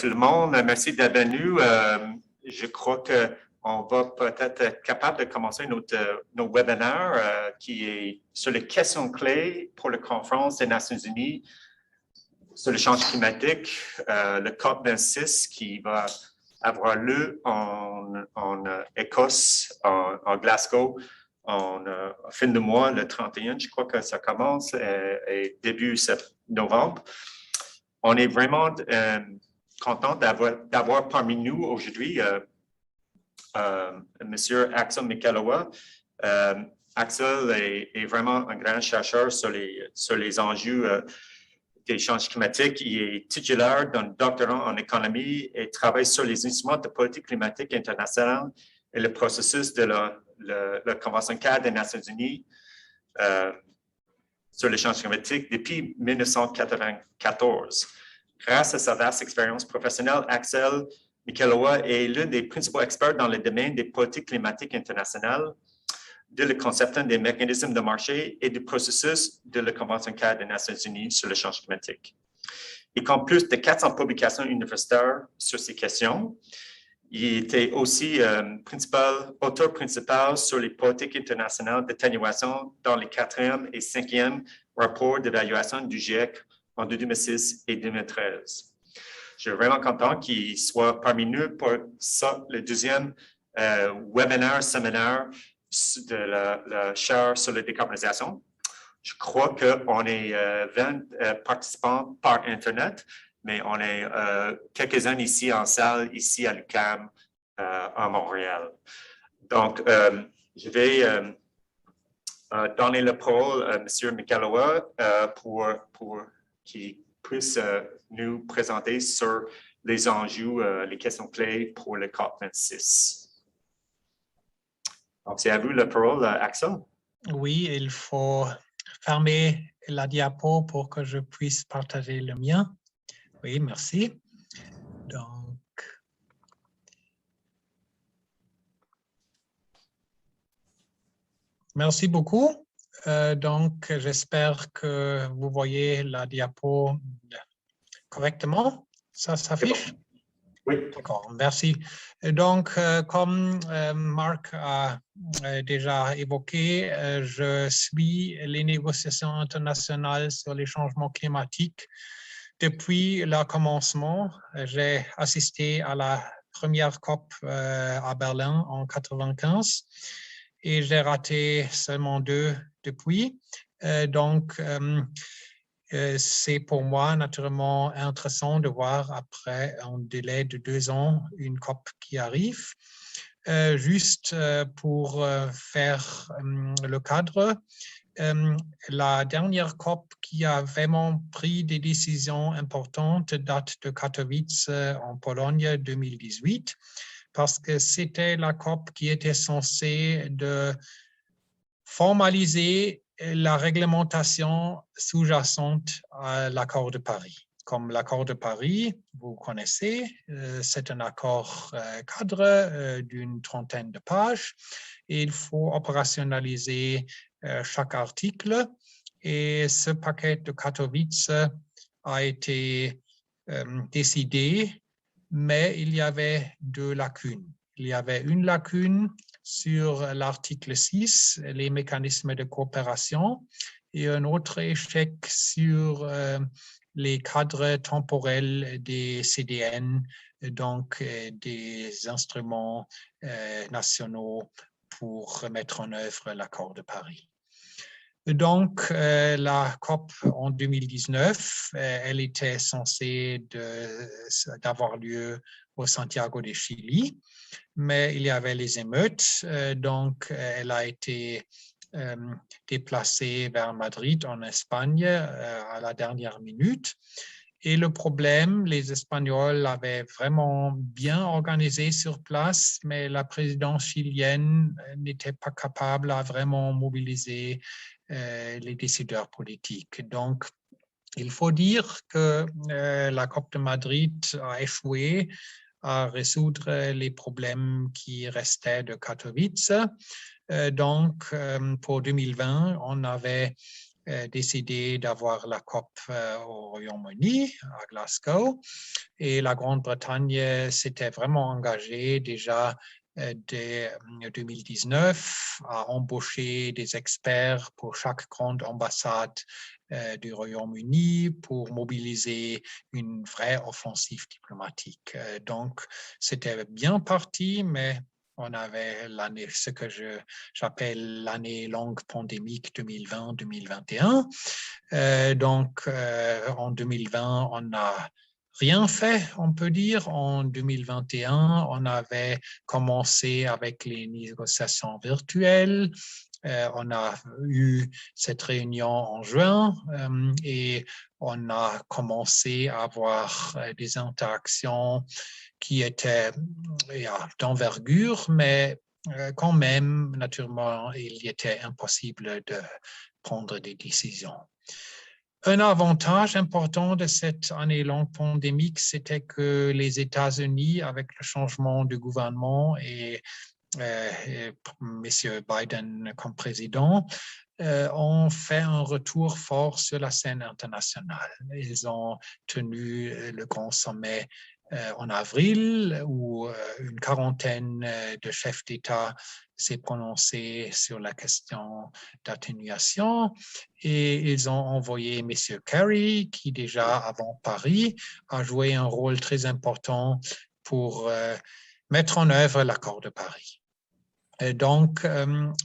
tout le monde. Merci d'être venu. Je crois qu'on va peut-être être capable de commencer notre webinaire qui est sur les questions clés pour la conférence des Nations Unies sur le changement climatique, le COP26 qui va avoir lieu en Écosse, en Glasgow, en fin de mois, le 31, je crois que ça commence, et début novembre. On est vraiment content d'avoir parmi nous aujourd'hui M. Axel Michalowa. Axel est vraiment un grand chercheur sur les enjeux des changements climatiques. Il est titulaire d'un doctorat en économie et travaille sur les instruments de politique climatique internationale et le processus de la Convention cadre des Nations Unies sur les changements climatiques depuis 1994. Grâce à sa vaste expérience professionnelle, Axel Michalowa est l'un des principaux experts dans le domaine des politiques climatiques internationales, de la conception des mécanismes de marché et du processus de la Convention cadre des Nations Unies sur le changement climatique. Il compte plus de 400 publications universitaires sur ces questions. Il était aussi auteur principal sur les politiques internationales d'atténuation dans les 4e et 5e rapports d'évaluation du GIEC en 2006 et 2013. Je suis vraiment content qu'il soit parmi nous pour ça, le deuxième webinaire, séminaire de la chaire sur la décarbonisation. Je crois qu'on est 20 participants par Internet, mais on est quelques-uns ici en salle, ici à l'UQAM, à Montréal. Donc, je vais donner la parole à M. Michalowa pour qu'il puisse nous présenter sur les enjeux, les questions clés pour le COP26. Donc, c'est à vous la parole, Axel. Oui, il faut fermer la diapo pour que je puisse partager le mien. Oui, merci. Donc, merci beaucoup. Donc, j'espère que vous voyez la diapo correctement. Ça s'affiche? Oui. D'accord, merci. Donc, comme Marc a déjà évoqué, je suis les négociations internationales sur les changements climatiques. Depuis le commencement, j'ai assisté à la première COP à Berlin en 1995 et j'ai raté seulement 2 depuis. Donc, c'est pour moi naturellement intéressant de voir après un délai de 2 ans une COP qui arrive. Juste pour faire le cadre, la dernière COP qui a vraiment pris des décisions importantes date de Katowice en Pologne 2018, parce que c'était la COP qui était censée de formaliser la réglementation sous-jacente à l'accord de Paris. Comme l'accord de Paris, vous connaissez, c'est un accord cadre d'une 30aine de pages et il faut opérationnaliser chaque article. Et ce paquet de Katowice a été décidé, mais il y avait 2 lacunes. Il y avait une lacune sur l'article 6, les mécanismes de coopération, et un autre échec sur les cadres temporels des CDN, donc des instruments nationaux pour mettre en œuvre l'accord de Paris. Donc, la COP en 2019, elle était censée d'avoir lieu au Santiago de Chili, mais il y avait les émeutes, donc elle a été déplacée vers Madrid en Espagne à la dernière minute. Et le problème, les Espagnols avaient vraiment bien organisé sur place, mais la présidence chilienne n'était pas capable à vraiment mobiliser les décideurs politiques. Donc, il faut dire que la COP de Madrid a échoué à résoudre les problèmes qui restaient de Katowice. Donc, pour 2020, on avait décidé d'avoir la COP au Royaume-Uni, à Glasgow. Et la Grande-Bretagne s'était vraiment engagée déjà dès 2019 à embaucher des experts pour chaque grande ambassade du Royaume-Uni pour mobiliser une vraie offensive diplomatique. Donc, c'était bien parti, mais on avait l'année, ce que j'appelle l'année longue pandémique 2020-2021. Donc, en 2020, on n'a rien fait, on peut dire. En 2021, on avait commencé avec les négociations virtuelles. On a eu cette réunion en juin et on a commencé à avoir des interactions qui étaient d'envergure, mais quand même, naturellement, il était impossible de prendre des décisions. Un avantage important de cette année longue pandémique, c'était que les États-Unis, avec le changement de gouvernement et M. Biden comme président, ont fait un retour fort sur la scène internationale. Ils ont tenu le grand sommet en avril, où une quarantaine de chefs d'État s'est prononcé sur la question d'atténuation et ils ont envoyé M. Kerry, qui déjà avant Paris a joué un rôle très important pour mettre en œuvre l'accord de Paris. Et donc,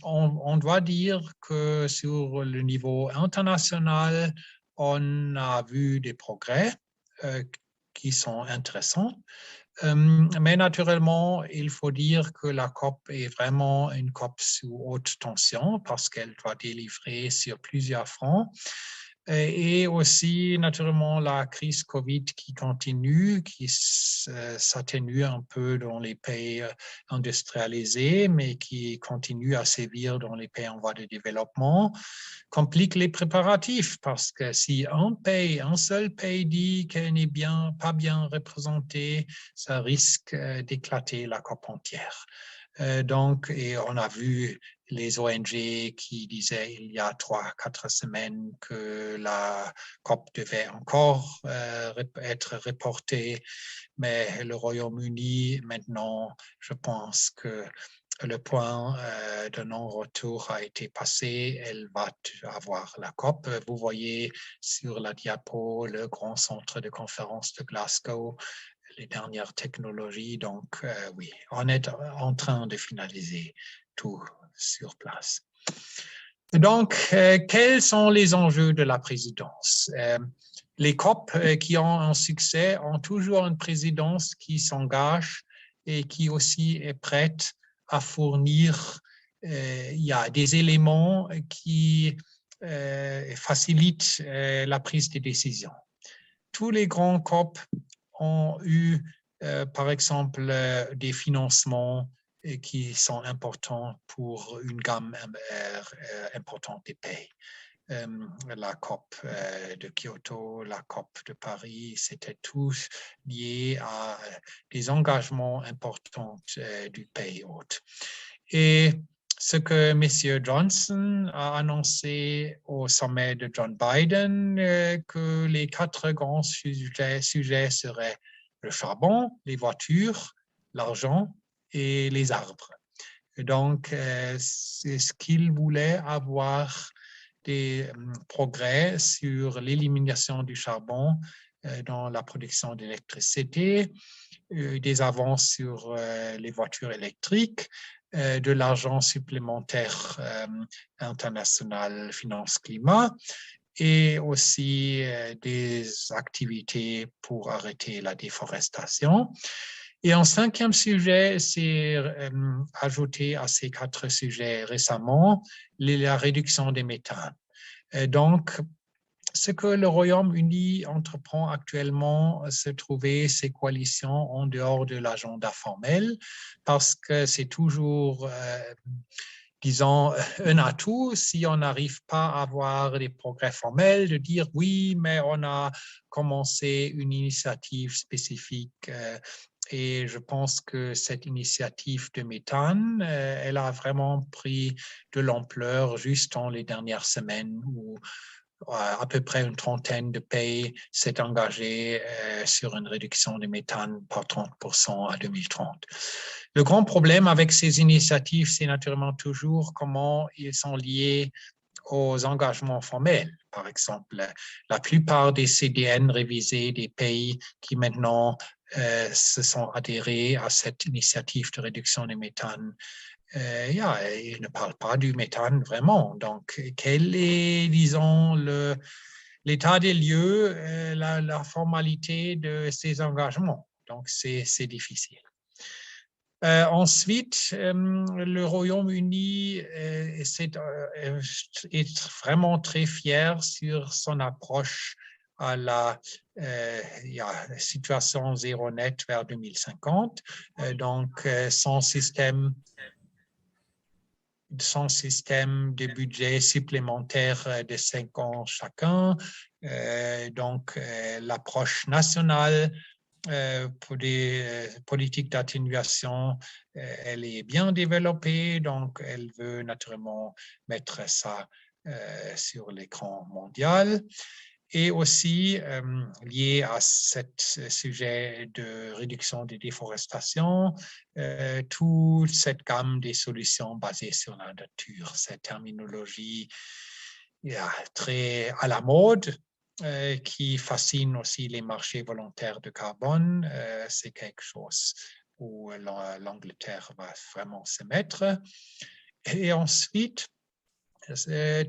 on doit dire que sur le niveau international, on a vu des progrès qui sont intéressants. Mais naturellement, il faut dire que la COP est vraiment une COP sous haute tension parce qu'elle doit délivrer sur plusieurs fronts. Et aussi, naturellement, la crise COVID qui continue, qui s'atténue un peu dans les pays industrialisés, mais qui continue à sévir dans les pays en voie de développement, complique les préparatifs parce que si un seul pays dit qu'il n'est pas bien représenté, ça risque d'éclater la COP entière. Donc, et on a vu les ONG qui disaient il y a 3-4 semaines que la COP devait encore être reportée, mais le Royaume-Uni, maintenant, je pense que le point de non-retour a été passé, elle va avoir la COP. Vous voyez sur la diapo le grand centre de conférence de Glasgow, les dernières technologies. Donc, oui, on est en train de finaliser tout sur place. Donc, quels sont les enjeux de la présidence? Les COP qui ont un succès ont toujours une présidence qui s'engage et qui aussi est prête à fournir il y a des éléments qui facilitent la prise de décision. Tous les grands COP ont eu, par exemple, des financements qui sont importants pour une gamme importante des pays. La COP de Kyoto, la COP de Paris, c'était tous lié à des engagements importants du pays hôte. Et ce que M. Johnson a annoncé au sommet de John Biden, que les 4 grands sujets seraient le charbon, les voitures, l'argent et les arbres. Et donc, c'est ce qu'il voulait avoir des progrès sur l'élimination du charbon dans la production d'électricité, des avances sur les voitures électriques, de l'argent supplémentaire international finance-climat et aussi des activités pour arrêter la déforestation. Et un 5e sujet, c'est ajouté à ces 4 sujets récemment, la réduction des méthanes. Donc, ce que le Royaume-Uni entreprend actuellement, c'est trouver ces coalitions en dehors de l'agenda formel, parce que c'est toujours, disons, un atout si on n'arrive pas à avoir des progrès formels, de dire oui, mais on a commencé une initiative spécifique Et je pense que cette initiative de méthane, elle a vraiment pris de l'ampleur juste dans les dernières semaines où à peu près une trentaine de pays s'est engagé sur une réduction de méthane par 30% à 2030. Le grand problème avec ces initiatives, c'est naturellement toujours comment ils sont liés aux engagements formels. Par exemple, la plupart des CDN révisés des pays qui maintenant se sont adhérés à cette initiative de réduction des méthanes, ils ne parlent pas du méthane vraiment. Donc, quel est, disons, l'état des lieux, la formalité de ces engagements? Donc, c'est difficile. Ensuite, le Royaume-Uni est vraiment très fier sur son approche à la situation zéro net vers 2050. Donc, son système de budget supplémentaire de 5 ans chacun. Donc, l'approche nationale pour des politiques d'atténuation, elle est bien développée, donc elle veut naturellement mettre ça sur l'écran mondial. Et aussi, lié à ce sujet de réduction des déforestations, toute cette gamme des solutions basées sur la nature, cette terminologie très à la mode, qui fascine aussi les marchés volontaires de carbone. C'est quelque chose où l'Angleterre va vraiment se mettre. Et ensuite,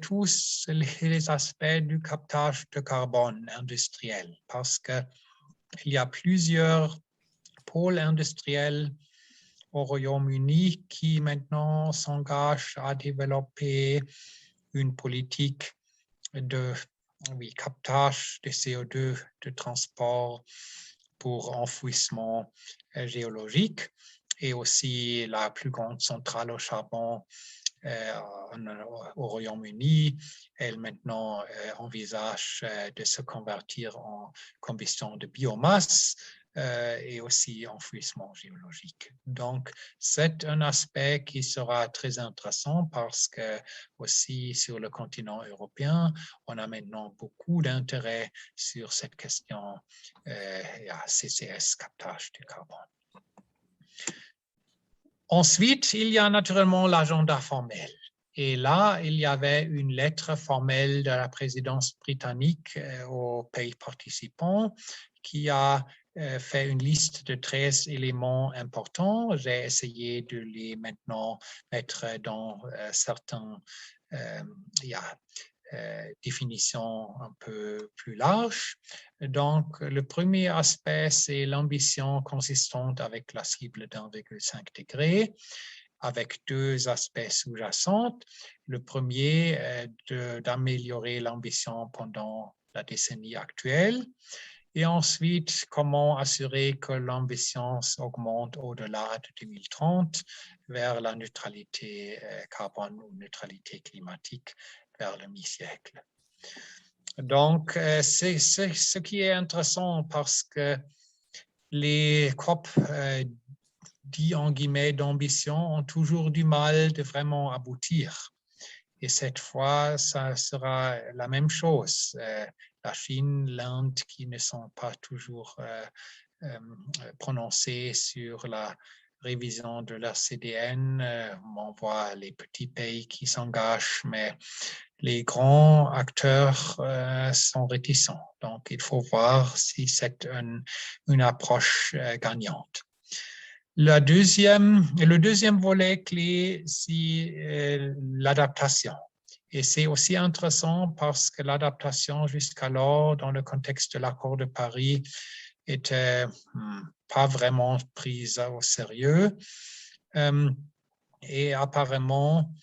tous les aspects du captage de carbone industriel, parce qu'il y a plusieurs pôles industriels au Royaume-Uni qui maintenant s'engagent à développer une politique de captage de CO2, de transport pour enfouissement géologique, et aussi la plus grande centrale au charbon au Royaume-Uni. Elle maintenant envisage de se convertir en combustion de biomasse et aussi enfouissement géologique. Donc, c'est un aspect qui sera très intéressant parce que aussi sur le continent européen, on a maintenant beaucoup d'intérêt sur cette question CCS, captage du carbone. Ensuite, il y a naturellement l'agenda formel. Et là, il y avait une lettre formelle de la présidence britannique aux pays participants qui a fait une liste de 13 éléments importants. J'ai essayé de les maintenant mettre dans certaines définitions un peu plus larges. Donc, le premier aspect, c'est l'ambition consistante avec la cible d'1,5 degré, avec deux aspects sous-jacents. Le premier est d'améliorer l'ambition pendant la décennie actuelle. Et ensuite, comment assurer que l'ambition augmente au-delà de 2030 vers la neutralité carbone ou neutralité climatique vers le mi-siècle. Donc, c'est ce qui est intéressant parce que les COP dit en guillemets d'ambition ont toujours du mal de vraiment aboutir. Et cette fois, ça sera la même chose. La Chine, l'Inde, qui ne sont pas toujours prononcées sur la révision de leur CDN, on voit les petits pays qui s'engagent, mais les grands acteurs sont réticents. Donc, il faut voir si c'est une approche gagnante. Le deuxième volet clé, c'est l'adaptation. Et c'est aussi intéressant parce que l'adaptation jusqu'alors, dans le contexte de l'accord de Paris, était pas vraiment prise au sérieux. Et apparemment,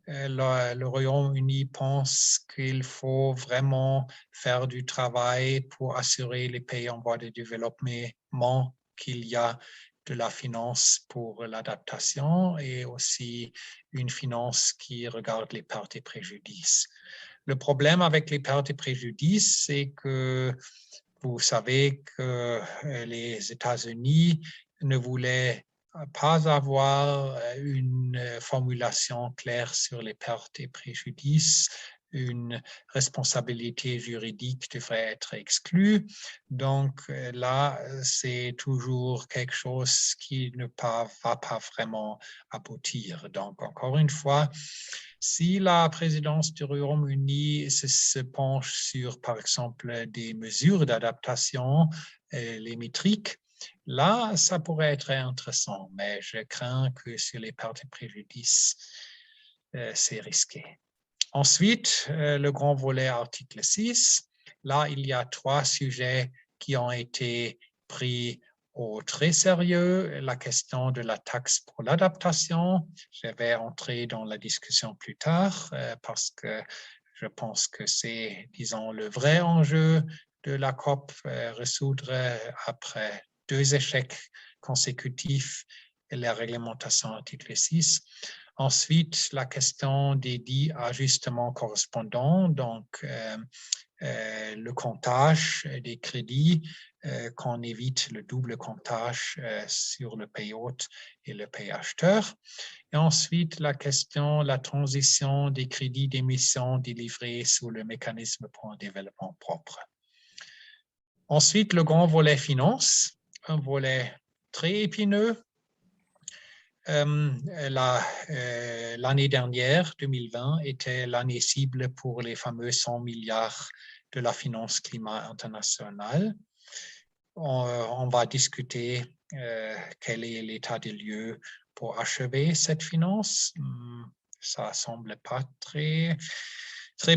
le Royaume-Uni pense qu'il faut vraiment faire du travail pour assurer les pays en voie de développement qu'il y a de la finance pour l'adaptation et aussi une finance qui regarde les pertes et préjudices. Le problème avec les pertes et préjudices, c'est que vous savez que les États-Unis ne voulait pas avoir une formulation claire sur les pertes et préjudices. Une responsabilité juridique devrait être exclue. Donc là, c'est toujours quelque chose qui ne va pas vraiment aboutir. Donc, encore une fois, si la présidence du Royaume-Uni se penche sur, par exemple, des mesures d'adaptation, les métriques, là, ça pourrait être intéressant, mais je crains que sur les pertes et préjudices, c'est risqué. Ensuite, le grand volet article 6. Là, il y a 3 sujets qui ont été pris au très sérieux. La question de la taxe pour l'adaptation. Je vais entrer dans la discussion plus tard parce que je pense que c'est, disons, le vrai enjeu de la COP, résoudre après 2 échecs consécutifs la réglementation article 6. Ensuite, la question des 10 ajustements correspondants, donc le comptage des crédits, qu'on évite le double comptage sur le pays hôte et le pays acheteur. Et ensuite, la transition des crédits d'émission délivrés sous le mécanisme pour un développement propre. Ensuite, le grand volet finance, un volet très épineux. L'année dernière, 2020, était l'année cible pour les fameux 100 milliards de la finance climat internationale. On va discuter quel est l'état des lieux pour achever cette finance. Ça semble pas très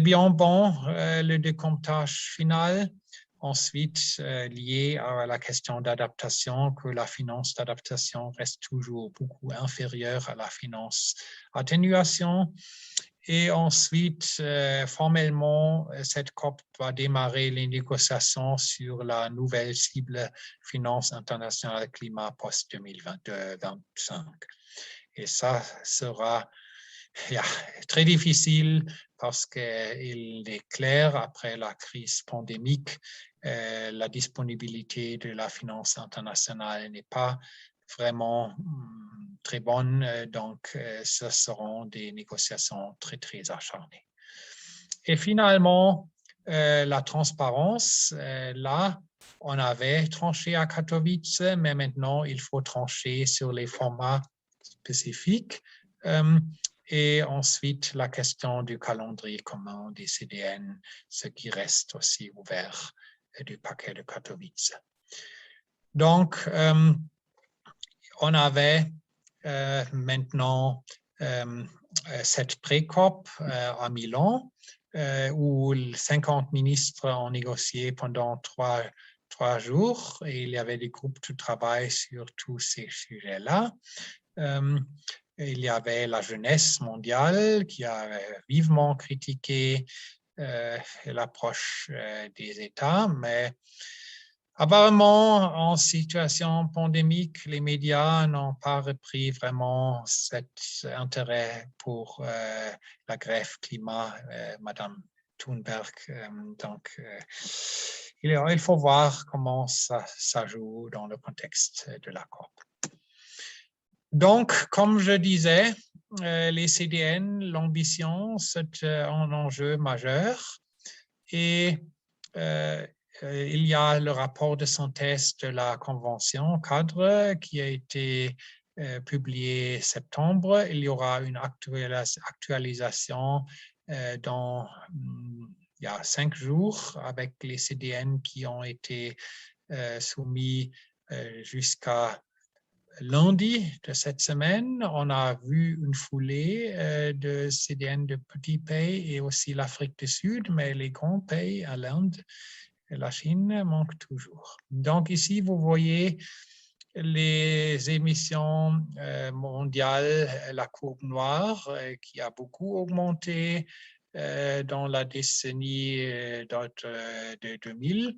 bien bon, le décomptage final. Ensuite, lié à la question d'adaptation, que la finance d'adaptation reste toujours beaucoup inférieure à la finance atténuation. Et ensuite, formellement, cette COP va démarrer les négociations sur la nouvelle cible finance internationale climat post-2025. Et ça sera très difficile parce qu'il est clair, après la crise pandémique, la disponibilité de la finance internationale n'est pas vraiment très bonne. Donc, ce seront des négociations très, très acharnées. Et finalement, la transparence, là, on avait tranché à Katowice, mais maintenant, il faut trancher sur les formats spécifiques. Et ensuite, la question du calendrier commun des CDN, ce qui reste aussi ouvert du paquet de Katowice. Donc, on avait maintenant cette pré-COP à Milan, où 50 ministres ont négocié pendant trois jours, et il y avait des groupes de travail sur tous ces sujets-là. Il y avait la jeunesse mondiale qui a vivement critiqué l'approche des États, mais apparemment, en situation pandémique, les médias n'ont pas repris vraiment cet intérêt pour la grève climat, Madame Thunberg. Donc, il faut voir comment ça joue dans le contexte de la COP. Donc, comme je disais, les CDN, l'ambition, c'est un enjeu majeur. Et il y a le rapport de synthèse de la Convention cadre qui a été publié en septembre. Il y aura une actualisation dans il y a 5 jours avec les CDN qui ont été soumis jusqu'à lundi de cette semaine. On a vu une foulée de CDN de petits pays et aussi l'Afrique du Sud, mais les grands pays, à l'Inde et la Chine, manquent toujours. Donc ici, vous voyez les émissions mondiales, la courbe noire qui a beaucoup augmenté dans la décennie de 2000,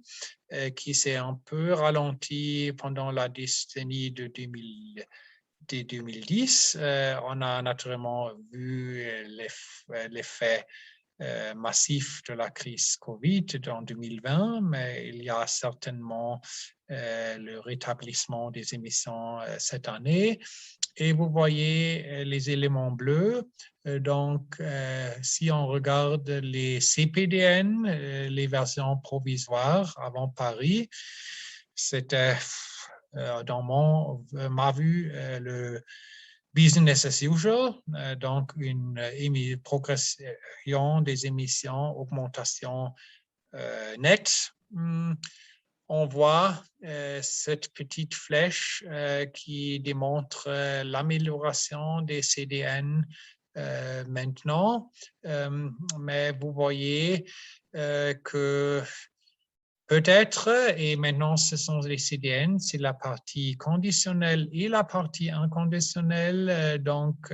qui s'est un peu ralenti pendant la décennie de 2010. On a naturellement vu l'effet massif de la crise Covid en 2020, mais il y a certainement le rétablissement des émissions cette année. Et vous voyez les éléments bleus. Donc, si on regarde les CPDN, les versions provisoires avant Paris, c'était dans ma vue le business as usual, donc une progression des émissions, augmentation nette. On voit cette petite flèche qui démontre l'amélioration des CDN maintenant, mais vous voyez que peut-être, et maintenant ce sont les CDN, c'est la partie conditionnelle et la partie inconditionnelle. Donc,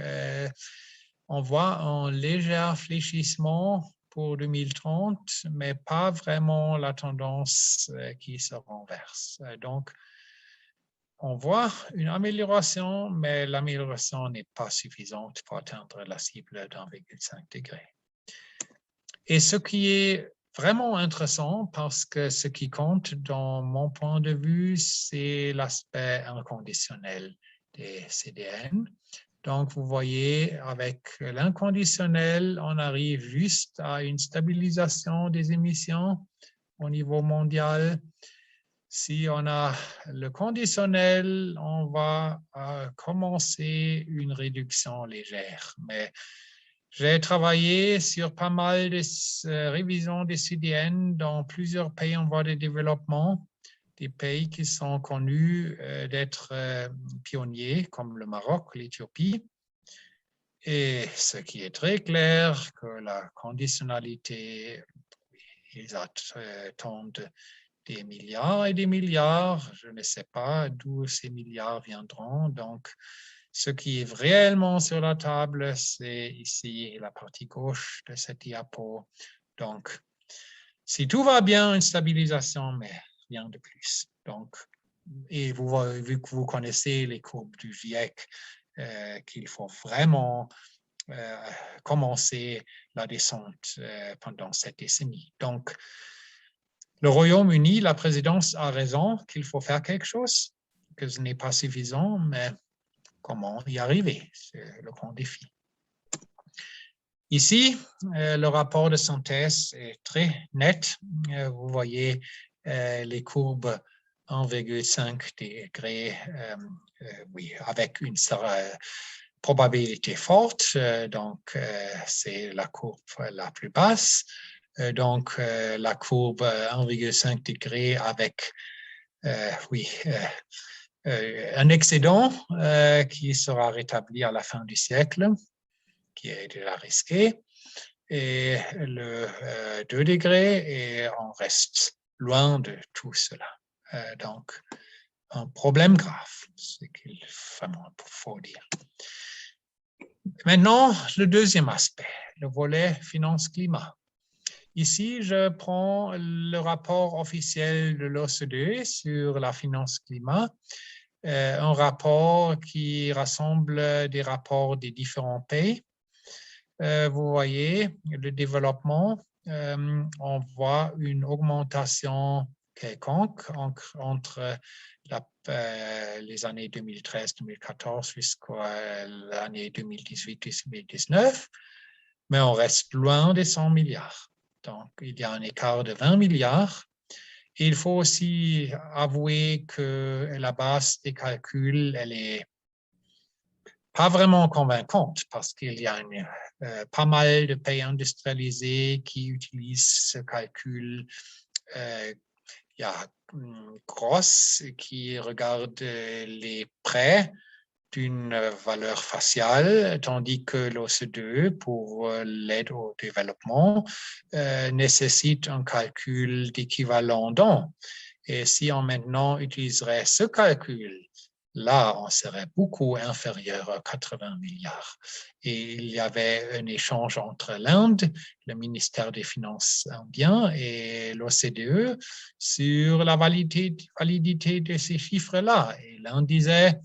on voit un léger fléchissement pour 2030, mais pas vraiment la tendance qui se renverse. Donc, on voit une amélioration, mais l'amélioration n'est pas suffisante pour atteindre la cible d'1,5 degré. Et ce qui est vraiment intéressant, parce que ce qui compte dans mon point de vue, c'est l'aspect inconditionnel des CDN. Donc, vous voyez, avec l'inconditionnel, on arrive juste à une stabilisation des émissions au niveau mondial. Si on a le conditionnel, on va commencer une réduction légère. Mais j'ai travaillé sur pas mal de révisions des CDN dans plusieurs pays en voie de développement, des pays qui sont connus d'être pionniers, comme le Maroc, l'Éthiopie. Et ce qui est très clair, que la conditionnalité, ils attendent des milliards et des milliards. Je ne sais pas d'où ces milliards viendront. Donc, ce qui est réellement sur la table, c'est ici la partie gauche de cette diapo. Donc, si tout va bien, une stabilisation, mais rien de plus. Donc, et vu que vous connaissez les courbes du GIEC, qu'il faut vraiment commencer la descente pendant cette décennie. Donc, le Royaume-Uni, la présidence a raison qu'il faut faire quelque chose, que ce n'est pas suffisant, mais comment y arriver? C'est le grand défi. Ici, le rapport de synthèse est très net. Vous voyez les courbes 1,5 degrés, oui, avec une probabilité forte. Donc, c'est la courbe la plus basse. Donc, la courbe 1,5 degrés avec, oui, un excédent qui sera rétabli à la fin du siècle, qui est déjà risqué, et le 2 degrés, et on reste loin de tout cela. Donc, un problème grave, ce qu'il faut dire. Maintenant, le deuxième aspect, le volet finance-climat. Ici, je prends le rapport officiel de l'OCDE sur la finance-climat, un rapport qui rassemble des rapports des différents pays. Vous voyez, le développement, on voit une augmentation quelconque entre les années 2013-2014 jusqu'à l'année 2018-2019, mais on reste loin des 100 milliards. Donc, il y a un écart de 20 milliards. Et il faut aussi avouer que la base des calculs, elle est pas vraiment convaincante parce qu'il y a pas mal de pays industrialisés qui utilisent ce calcul. Il y a Gross qui regarde les prêts d'une valeur faciale, tandis que l'OCDE, pour l'aide au développement, nécessite un calcul d'équivalent dons. Et si on maintenant utiliserait ce calcul, là, on serait beaucoup inférieur à 80 milliards. Et il y avait un échange entre l'Inde, le ministère des Finances indien et l'OCDE sur la validité de ces chiffres-là. Et l'Inde disait,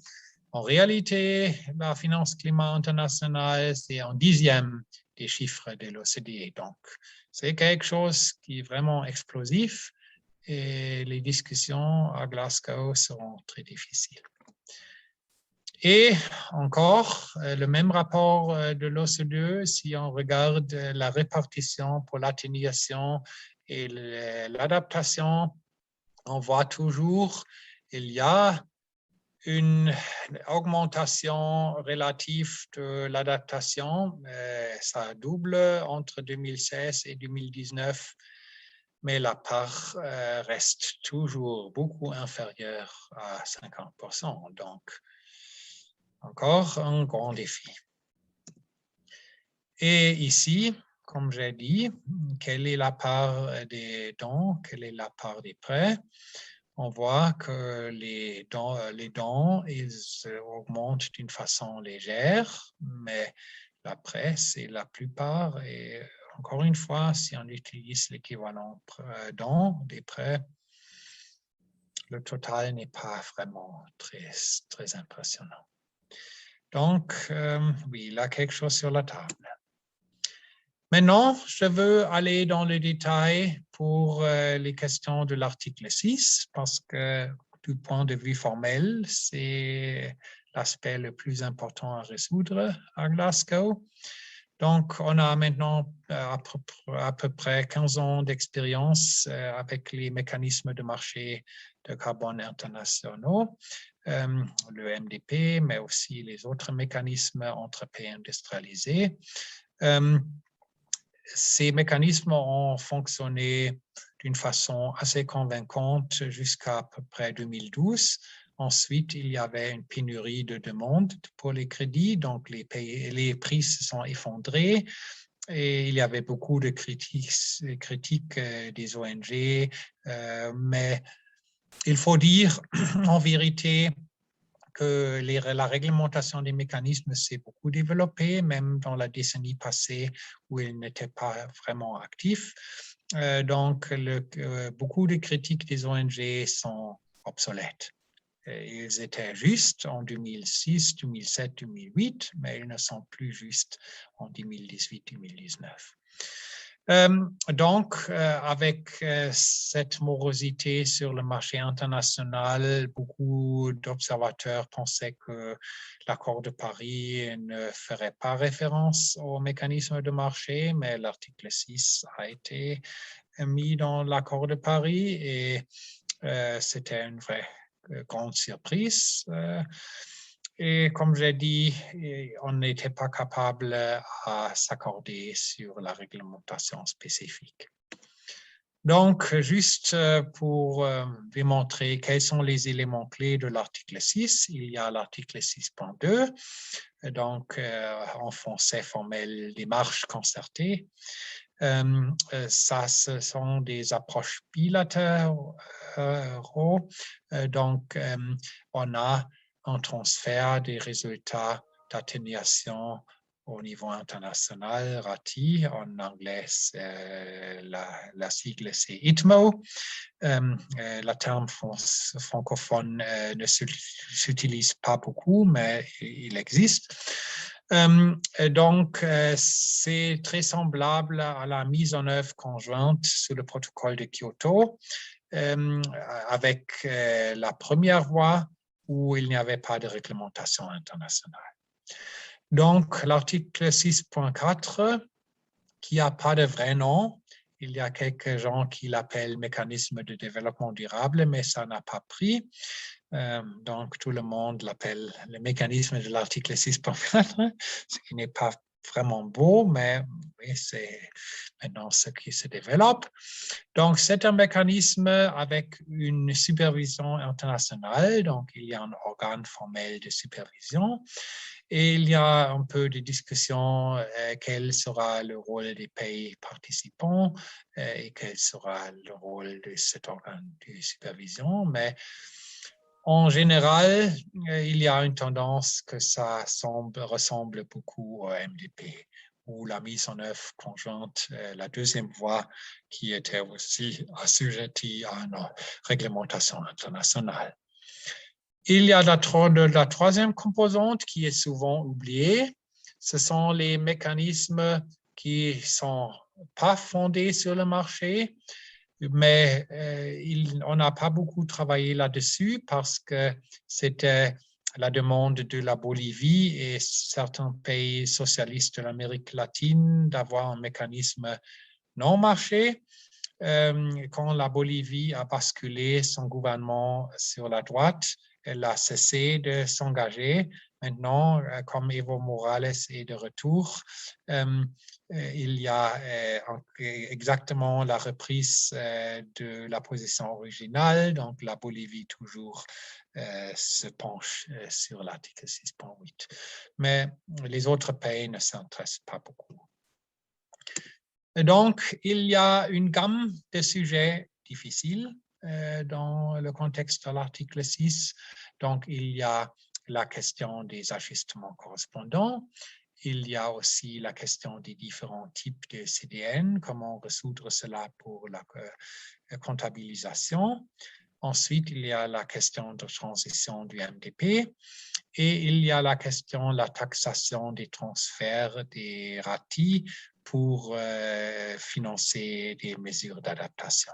En réalité, la finance climat internationale, c'est un 10e des chiffres de l'OCDE. Donc, c'est quelque chose qui est vraiment explosif et les discussions à Glasgow seront très difficiles. Et encore, le même rapport de l'OCDE, si on regarde la répartition pour l'atténuation et l'adaptation, on voit toujours il y a une augmentation relative de l'adaptation. Ça double entre 2016 et 2019, mais la part reste toujours beaucoup inférieure à 50%. Donc, encore un grand défi. Et ici, comme j'ai dit, quelle est la part des dons, quelle est la part des prêts? On voit que les dons, ils augmentent d'une façon légère, mais la prêt, c'est la plupart. Et encore une fois, si on utilise l'équivalent dons des prêts, le total n'est pas vraiment très, très impressionnant. Donc, oui, il y a quelque chose sur la table. Maintenant, je veux aller dans le détail pour les questions de l'article 6, parce que du point de vue formel, c'est l'aspect le plus important à résoudre à Glasgow. Donc, on a maintenant à peu près 15 ans d'expérience avec les mécanismes de marché de carbone internationaux, le MDP, mais aussi les autres mécanismes entre pays industrialisés. Ces mécanismes ont fonctionné d'une façon assez convaincante jusqu'à peu près 2012. Ensuite, il y avait une pénurie de demandes pour les crédits, donc les prix se sont effondrés et il y avait beaucoup de critiques des ONG, mais il faut dire en vérité que la réglementation des mécanismes s'est beaucoup développée, même dans la décennie passée où il n'était pas vraiment actif. Donc, beaucoup de critiques des ONG sont obsolètes. Ils étaient justes en 2006, 2007, 2008, mais ils ne sont plus justes en 2018, 2019. Donc, avec cette morosité sur le marché international, beaucoup d'observateurs pensaient que l'accord de Paris ne ferait pas référence au mécanisme de marché, mais l'article 6 a été mis dans l'accord de Paris et c'était une vraie grande surprise. Et comme j'ai dit, on n'était pas capable à s'accorder sur la réglementation spécifique. Donc, juste pour démontrer quels sont les éléments clés de l'article 6, il y a l'article 6.2, donc en français formel, démarche concertée. Ça, ce sont des approches bilatérales. Donc, on a un transfert des résultats d'atténuation au niveau international, RATI, en anglais, la sigle c'est ITMO. Le terme francophone ne s'utilise pas beaucoup, mais il existe. Donc, c'est très semblable à la mise en œuvre conjointe sous le protocole de Kyoto, avec la première voie où il n'y avait pas de réglementation internationale. Donc, l'article 6.4, qui n'a pas de vrai nom, il y a quelques gens qui l'appellent mécanisme de développement durable, mais ça n'a pas pris. Donc, tout le monde l'appelle le mécanisme de l'article 6.4, ce qui n'est pas vraiment beau, mais oui, c'est maintenant ce qui se développe. Donc, c'est un mécanisme avec une supervision internationale. Donc, il y a un organe formel de supervision. Et il y a un peu de discussion quel sera le rôle des pays participants et quel sera le rôle de cet organe de supervision. Mais en général, il y a une tendance que ça ressemble beaucoup au MDP, ou la mise en œuvre conjointe, la deuxième voie qui était aussi assujettie à une réglementation internationale. Il y a la troisième composante qui est souvent oubliée. Ce sont les mécanismes qui ne sont pas fondés sur le marché, mais on n'a pas beaucoup travaillé là-dessus parce que c'était la demande de la Bolivie et certains pays socialistes de l'Amérique latine d'avoir un mécanisme non marché. Quand la Bolivie a basculé son gouvernement sur la droite, elle a cessé de s'engager. Maintenant, comme Evo Morales est de retour, il y a exactement la reprise de la position originale. Donc, la Bolivie toujours se penche sur l'article 6.8. Mais les autres pays ne s'intéressent pas beaucoup. Et donc, il y a une gamme de sujets difficiles dans le contexte de l'article 6. Donc, il y a la question des ajustements correspondants. Il y a aussi la question des différents types de CDN, comment résoudre cela pour la comptabilisation. Ensuite, il y a la question de transition du MDP et il y a la question de la taxation des transferts des RATI pour financer des mesures d'adaptation.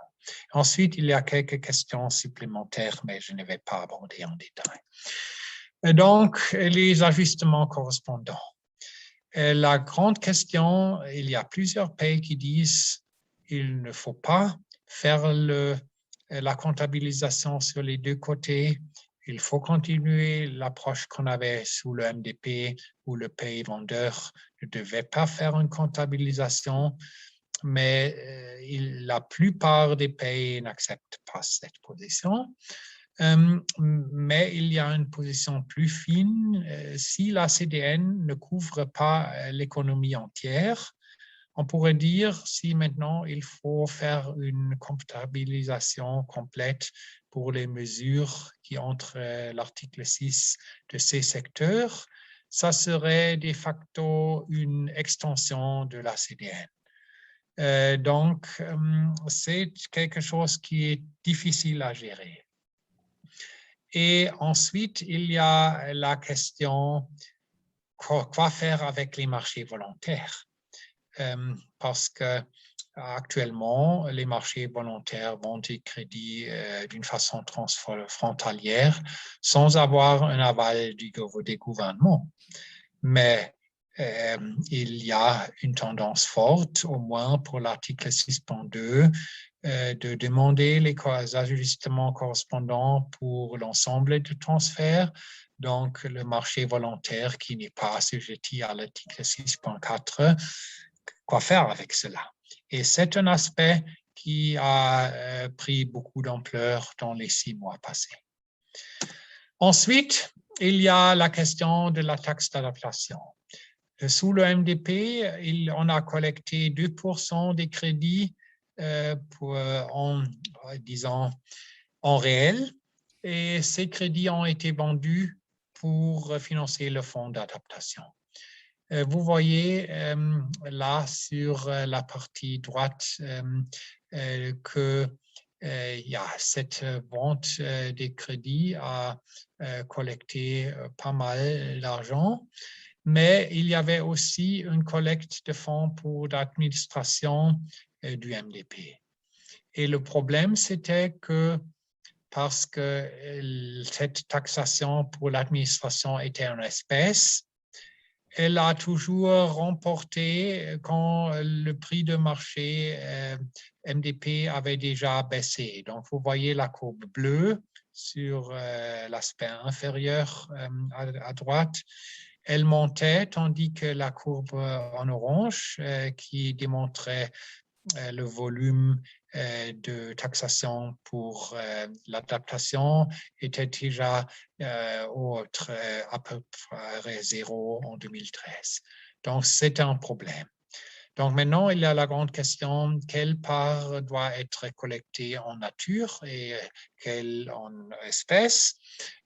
Ensuite, il y a quelques questions supplémentaires, mais je ne vais pas aborder en détail. Et donc, les ajustements correspondants. La grande question, il y a plusieurs pays qui disent qu'il ne faut pas faire la comptabilisation sur les deux côtés. Il faut continuer l'approche qu'on avait sous le MDP où le pays vendeur ne devait pas faire une comptabilisation, mais la plupart des pays n'acceptent pas cette position. Mais il y a une position plus fine. Si la CDN ne couvre pas l'économie entière, on pourrait dire si maintenant il faut faire une comptabilisation complète pour les mesures qui entrent l'article 6 de ces secteurs, ça serait de facto une extension de la CDN. Donc, c'est quelque chose qui est difficile à gérer. Et ensuite, il y a la question quoi faire avec les marchés volontaires. Parce que actuellement, les marchés volontaires vendent des crédits d'une façon transfrontalière sans avoir un aval des gouvernements. Mais il y a une tendance forte, au moins pour l'article 6.2, de demander les ajustements correspondants pour l'ensemble des transferts. Donc, le marché volontaire qui n'est pas assujetti à l'article 6.4, quoi faire avec cela? Et c'est un aspect qui a pris beaucoup d'ampleur dans les 6 mois passés. Ensuite, il y a la question de la taxe d'adaptation. Sous le MDP, on a collecté 2% des crédits en réel, et ces crédits ont été vendus pour financer le fonds d'adaptation. Vous voyez là sur la partie droite que il y a cette vente des crédits a collecté pas mal d'argent, mais il y avait aussi une collecte de fonds pour l'administration du MDP. Et le problème, c'était que parce que cette taxation pour l'administration était en espèces, elle a toujours remporté quand le prix de marché MDP avait déjà baissé. Donc, vous voyez la courbe bleue sur l'aspect inférieur à droite. Elle montait, tandis que la courbe en orange, qui démontrait le volume de taxation pour l'adaptation était déjà à peu près zéro en 2013. Donc, c'est un problème. Donc, maintenant, il y a la grande question, quelle part doit être collectée en nature et quelle en espèces,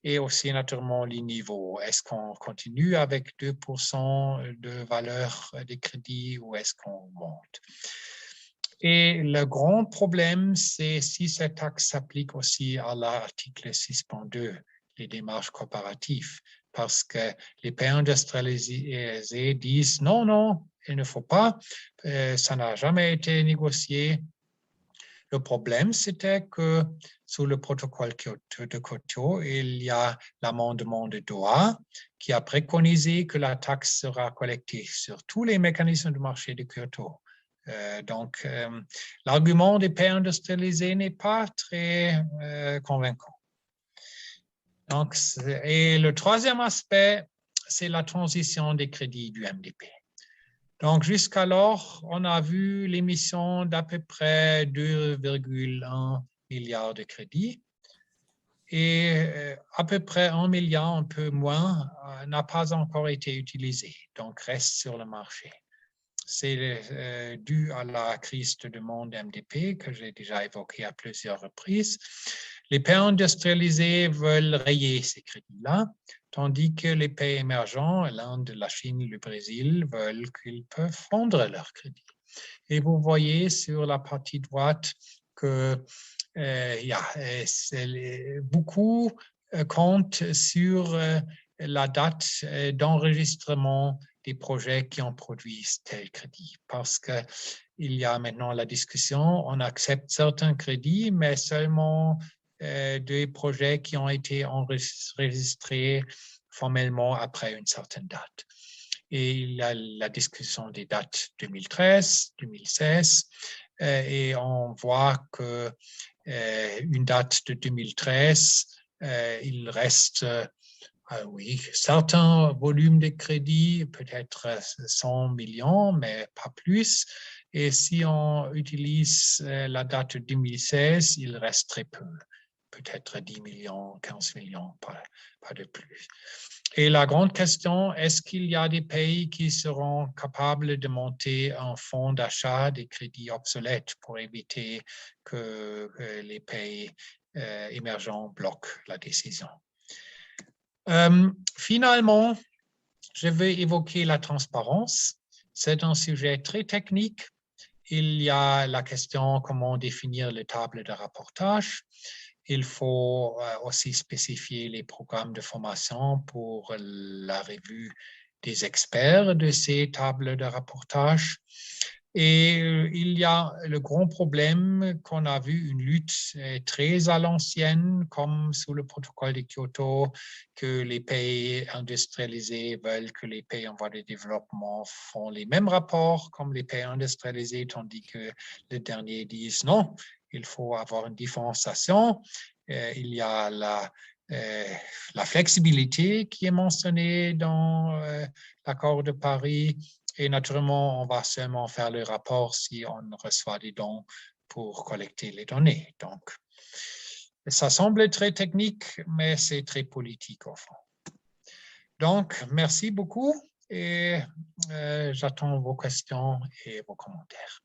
et aussi naturellement les niveaux. Est-ce qu'on continue avec 2% de valeur des crédits ou est-ce qu'on monte? Et le grand problème, c'est si cette taxe s'applique aussi à l'article 6.2. les démarches coopératives parce que les pays industrialisés disent non, non, il ne faut pas, ça n'a jamais été négocié. Le problème, c'était que sous le protocole de Kyoto, il y a l'amendement de Doha qui a préconisé que la taxe sera collectée sur tous les mécanismes de marché de Kyoto. Donc, l'argument des pays industrialisés n'est pas très convaincant. Donc, et le troisième aspect, c'est la transition des crédits du MDP. Donc, jusqu'alors, on a vu l'émission d'à peu près 2,1 milliards de crédits et à peu près 1 milliard, un peu moins, n'a pas encore été utilisé, donc reste sur le marché. C'est dû à la crise de demande MDP que j'ai déjà évoquée à plusieurs reprises. Les pays industrialisés veulent rayer ces crédits-là, tandis que les pays émergents, l'Inde, la Chine, le Brésil, veulent qu'ils peuvent vendre leurs crédits. Et vous voyez sur la partie droite que beaucoup comptent sur la date d'enregistrement des projets qui en produisent tel crédit. Parce qu'il y a maintenant la discussion, on accepte certains crédits, mais seulement des projets qui ont été enregistrés formellement après une certaine date. Et il y a la discussion des dates 2013, 2016, et on voit que une date de 2013, il reste oui, certains volumes de crédit, peut-être 100 millions, mais pas plus. Et si on utilise la date 2016, il reste très peu, peut-être 10 millions, 15 millions, pas de plus. Et la grande question, est-ce qu'il y a des pays qui seront capables de monter un fonds d'achat des crédits obsolètes pour éviter que les pays émergents bloquent la décision? Finalement, je vais évoquer la transparence. C'est un sujet très technique. Il y a la question comment définir les tables de rapportage. Il faut aussi spécifier les programmes de formation pour la revue des experts de ces tables de rapportage. Et il y a le grand problème qu'on a vu, une lutte très à l'ancienne, comme sous le protocole de Kyoto, que les pays industrialisés veulent que les pays en voie de développement font les mêmes rapports comme les pays industrialisés, tandis que les derniers disent non, il faut avoir une différenciation. Il y a la flexibilité qui est mentionnée dans l'accord de Paris. Et naturellement, on va seulement faire le rapport si on reçoit des dons pour collecter les données. Donc, ça semble très technique, mais c'est très politique au fond. Donc, merci beaucoup et j'attends vos questions et vos commentaires.